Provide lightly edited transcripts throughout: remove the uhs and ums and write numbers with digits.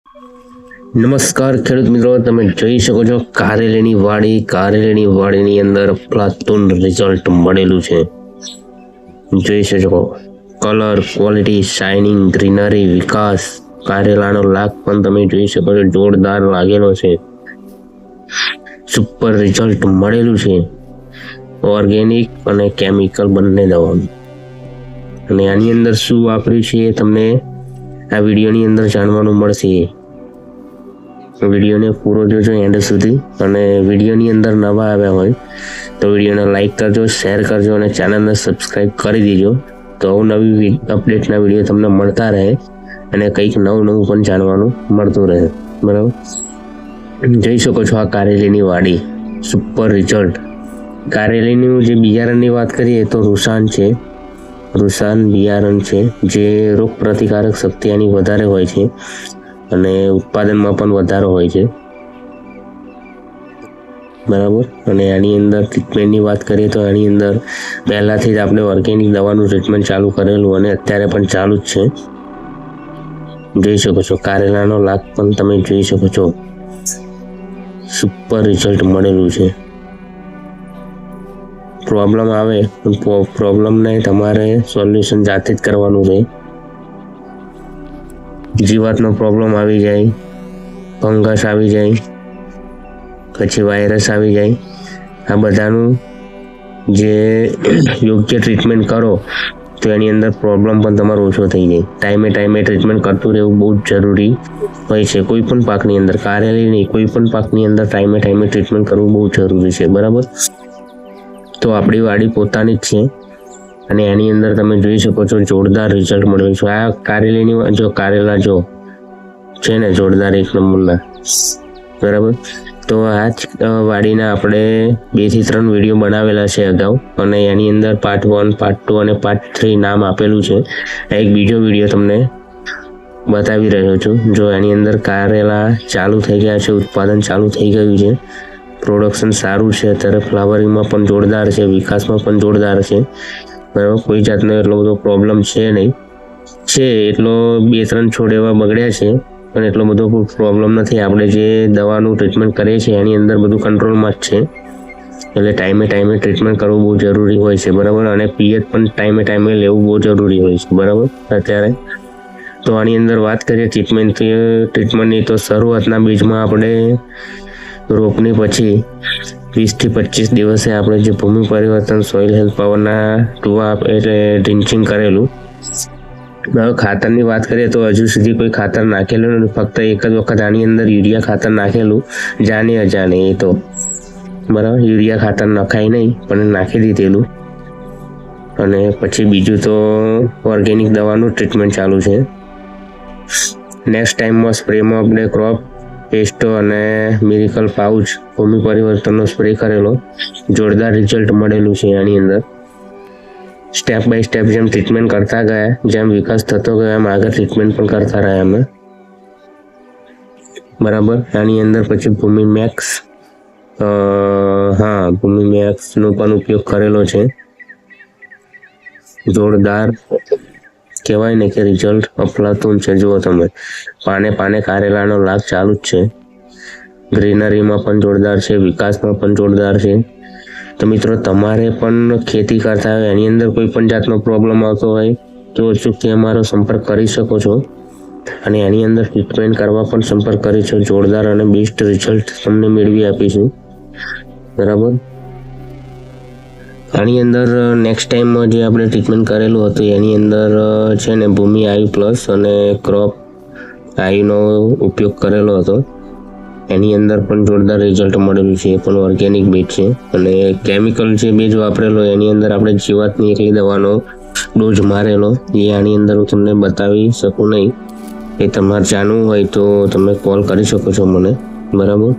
નમસ્કાર ખેડૂત મિત્રો, તમે જોઈ શકો છો કારેલીની વાડીની અંદર અફલાતુન રિઝલ્ટ મળેલું છે. જોઈ શકો કલર, ક્વોલિટી, શાઇનિંગ, ગ્રીનરી, વિકાસ. કારેલાનો લાગ પણ તમે જોઈ શકો છો, જોરદાર લાગેલો છે. સુપર રિઝલ્ટ મળેલું છે, ઓર્ગેનિક અને કેમિકલ બંને દવાનું. અને આની અંદર શું વાપર્યું છે એ તમને આ વિડીયોની અંદર જાણવાનું મળશે. વિડીયોને પૂરો જોજો એન્ડ સુધી, અને વિડીયોની અંદર નવા આવ્યા હોય તો વિડીયોને લાઈક કરજો, શેર કરજો અને ચેનલને સબસ્ક્રાઈબ કરી દેજો, તો નવી અપડેટના વિડીયો તમને મળતા રહે અને કંઈક નવું પણ જાણવાનું મળતું રહે. બરાબર, જોઈ શકો છો આ કારેલીની વાડી, સુપર રિઝલ્ટ. કારેલીનું જે બિયારણની વાત કરીએ તો રૂસાન બિયારણ છે, જે રોગ પ્રતિકારક શક્તિ આની વધારે હોય છે અને ઉત્પાદનમાં પણ વધારો હોય છે. બરાબર, અને આની અંદર ટ્રીટમેન્ટની વાત કરીએ તો આની અંદર પહેલાંથી જ આપણે ઓર્ગેનિક દવાનું ટ્રીટમેન્ટ ચાલુ કરેલું અને અત્યારે પણ ચાલુ જ છે. જોઈ શકો છો કારેલાનો લાગ પણ તમે જોઈ શકો છો, સુપર રિઝલ્ટ મળેલું છે. પ્રોબ્લેમ આવે પ્રોબ્લેમને તમારે સોલ્યુશન જાતે જ કરવાનું છે. જીવાતનો પ્રોબ્લેમ આવી જાય, ફંગસ આવી જાય, પછી વાયરસ આવી જાય, આ બધાનું જે યોગ્ય ટ્રીટમેન્ટ કરો તો એની અંદર પ્રોબ્લેમ પણ તમારો ઓછો થઈ જાય. ટાઈમે ટ્રીટમેન્ટ કરતું રહેવું બહુ જ જરૂરી હોય છે. કોઈ પણ પાકની અંદર, કારેલી નહીં, કોઈ પણ પાકની અંદર ટાઈમે ટ્રીટમેન્ટ કરવું બહુ જરૂરી છે. બરાબર, તો આપણી વાડી પોતાની જ છે અને એની અંદર તમે જોઈ શકો છો જોરદાર રિઝલ્ટ મળ્યું છે. આ કારેલીની કારેલા છે ને જોરદાર, એક નંબરના. બરાબર, તો આ જ વાડીના આપણે 2 થી 3 વિડીયો બનાવેલા છે અગાઉ, અને એની અંદર પાર્ટ 1, પાર્ટ 2 અને પાર્ટ 3 નામ આપેલું છે. એક બીજો વિડીયો તમને બતાવી રહ્યો છું. જો એની અંદર કારેલા ચાલુ થઈ ગયા છે, ઉત્પાદન ચાલુ થઈ ગયું છે, પ્રોડક્શન સારું છે, અત્યારે ફ્લાવરિંગમાં પણ જોરદાર છે, વિકાસમાં પણ જોરદાર છે. બરાબર, કોઈ જાતનો એટલો બધો પ્રોબ્લેમ છે નહીં. છે એટલો 2-3 છોડ એવા બગડ્યા છે, પણ એટલો બધો પ્રોબ્લેમ નથી. આપણે જે દવાનું ટ્રીટમેન્ટ કરીએ છીએ એની અંદર બધું કંટ્રોલમાં જ છે, એટલે ટાઈમે ટ્રીટમેન્ટ કરવું બહુ જરૂરી હોય છે. બરાબર, અને પિયત પણ ટાઈમે લેવું બહુ જરૂરી હોય છે. બરાબર, અત્યારે તો આની અંદર વાત કરીએ ટ્રીટમેન્ટની, તો શરૂઆતના બીજમાં આપણે રોપની પછી 20 થી 25 દિવસે આપણે જે ભૂમિ પરિવર્તન સોઇલ હેલ્થ પાવરના ટુવા એટલે ડ્રિન્ચિંગ કરેલું. હવે ખાતરની વાત કરીએ તો હજુ સુધી કોઈ ખાતર નાખેલું નથી, ફક્ત એક જ વખત આની અંદર યુરિયા ખાતર નાખેલું, જાણે અજાણે. એ તો બરાબર, યુરિયા ખાતર નખાય નહીં પણ નાખી દીધેલું. અને પછી બીજું તો ઓર્ગેનિક દવાનું ટ્રીટમેન્ટ ચાલુ છે. નેક્સ્ટ ટાઈમમાં સ્પ્રેમાં આપણે ક્રોપ પેસ્ટો અને મિરેકલ પાઉચ ભૂમિ પરિવર્તનનો સ્પ્રે કરેલો, જોરદાર રિઝલ્ટ મળેલું છે. આની અંદર સ્ટેપ બાય સ્ટેપ જેમ ટ્રીટમેન્ટ કરતા ગયા, જેમ વિકાસ થતો ગયો, એમ આગળ ટ્રીટમેન્ટ પણ કરતા રહ્યા અમે. બરાબર, આની અંદર પછી ભૂમિ મેક્સનો પણ ઉપયોગ કરેલો છે. જોરદાર કહેવાય ને કે રિઝલ્ટ અફલાતુન છે. જુઓ તમે, પાને કારેલાનો લાગ ચાલુ જ છે, ગ્રીનરીમાં પણ જોરદાર છે, વિકાસમાં પણ જોરદાર છે. તો મિત્રો, તમારે પણ ખેતી કરતા હોય, એની અંદર કોઈ પણ જાતનો પ્રોબ્લેમ આવતો હોય તો અચૂકથી અમારો સંપર્ક કરી શકો છો, અને એની અંદર ટ્રીટમેન્ટ કરવા પણ સંપર્ક કરીશું. જોરદાર અને બેસ્ટ રિઝલ્ટ તમને મેળવી આપીશું. બરાબર, આની અંદર નેક્સ્ટ ટાઈમમાં જે આપણે ટ્રીટમેન્ટ કરેલું હતું એની અંદર છે ને ભૂમિ આયુ પ્લસ અને ક્રોપ આયુનો ઉપયોગ કરેલો હતો. એની અંદર પણ જોરદાર રિઝલ્ટ મળેલું છે. એ પણ ઓર્ગેનિક બીજ છે, અને કેમિકલ જે બીજ વાપરેલો એની અંદર આપણે જીવાતની એકલી દવાનો ડોઝ મારેલો, એ આની અંદર હું તમને બતાવી શકું નહીં. એ તમારે જાણવું હોય તો તમે કોલ કરી શકો છો મને. બરાબર,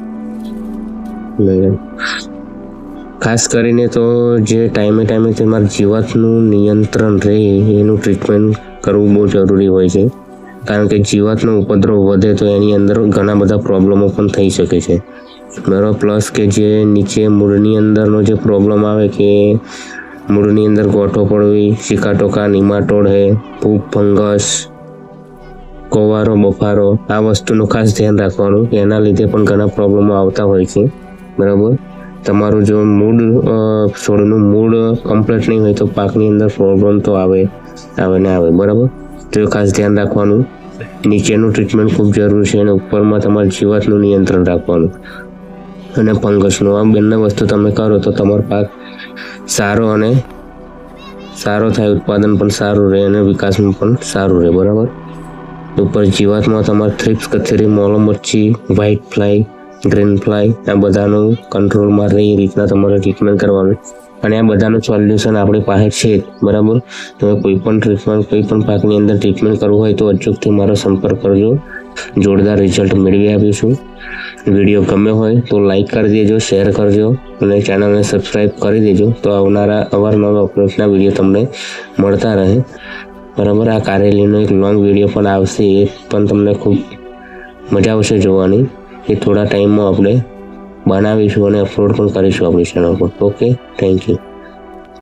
ખાસ કરીને તો જે ટાઈમે તમારે જીવાતનું નિયંત્રણ રહે એનું ટ્રીટમેન્ટ કરવું બહુ જરૂરી હોય છે, કારણ કે જીવાતનો ઉપદ્રવ વધે તો એની અંદર ઘણા બધા પ્રોબ્લેમો પણ થઈ શકે છે. બરાબર, પ્લસ કે જે નીચે મૂળની અંદરનો જે પ્રોબ્લેમ આવે કે મૂળની અંદર ગોઠો પડવી, સિકાટોકા, નિમાટોડ હે, ફૂગ, ફંગસ, કોવારો બફારો આ વસ્તુનું ખાસ ધ્યાન રાખવાનું. એના લીધે પણ ઘણા પ્રોબ્લેમો આવતા હોય છે. બરાબર, તમારું જો છોડનું મૂળ કમ્પ્લીટ નહીં હોય તો પાકની અંદર પ્રોબ્લેમ તો આવે ને આવે. બરાબર, તો એ ખાસ ધ્યાન રાખવાનું. નીચેનું ટ્રીટમેન્ટ ખૂબ જરૂરી છે અને ઉપરમાં તમારે જીવાતનું નિયંત્રણ રાખવાનું અને ફંગસનું. આ બંને વસ્તુ તમે કરો તો તમારો પાક સારો થાય, ઉત્પાદન પણ સારું રહે અને વિકાસમાં પણ સારું રહે. બરાબર, ઉપર જીવાતમાં તમારે થ્રિપ્સ, કથેરી, મોલો મચ્છી, વ્હાઇટ ફ્લાય, ગ્રીન ફ્લાય આ બધાનું કંટ્રોલમાં રહે એ રીતના તમારે ટ્રીટમેન્ટ કરવાનું. અને આ બધાનું સોલ્યુશન આપણી પાસે છે જ. બરાબર, તમે કોઈ પણ પાકની અંદર ટ્રીટમેન્ટ કરવું હોય તો અચૂકથી મારો સંપર્ક કરજો. જોરદાર રિઝલ્ટ મેળવી આપીશું. વિડીયો ગમ્યો હોય તો લાઈક કરી દેજો, શેર કરજો અને ચેનલને સબસ્ક્રાઈબ કરી દેજો તો આવનારા અવારનવાર અપલોડના વિડીયો તમને મળતા રહે. બરાબર, આ કારેલીનો એક લોંગ વિડીયો પણ આવશે, એ પણ તમને ખૂબ મજા આવશે જોવાની. એ થોડા ટાઈમમાં આપણે બનાવીશું અને અપલોડ પણ કરીશું આપણી ચેનલ પર. Okay, thank you.